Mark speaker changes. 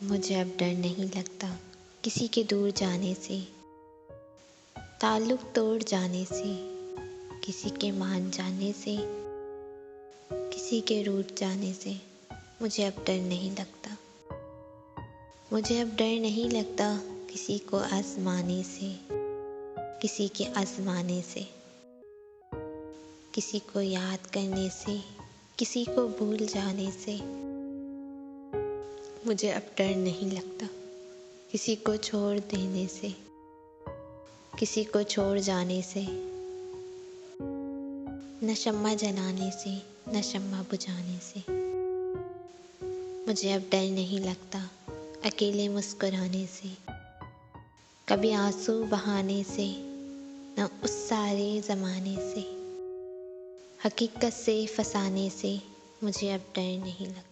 Speaker 1: मुझे अब डर नहीं लगता किसी के दूर जाने से, ताल्लुक तोड़ जाने से, किसी के मान जाने से, किसी के रूठ जाने से। मुझे अब डर नहीं लगता। मुझे अब डर नहीं लगता किसी को आजमाने से, किसी के आजमाने से, किसी को याद करने से, किसी को भूल जाने से। मुझे अब डर नहीं लगता किसी को छोड़ देने से, किसी को छोड़ जाने से, न शम्मा जलाने से, न शम्मा बुझाने से। मुझे अब डर नहीं लगता अकेले मुस्कुराने से, कभी आंसू बहाने से, न उस सारे ज़माने से, हकीकत से फसाने से। मुझे अब डर नहीं लगता।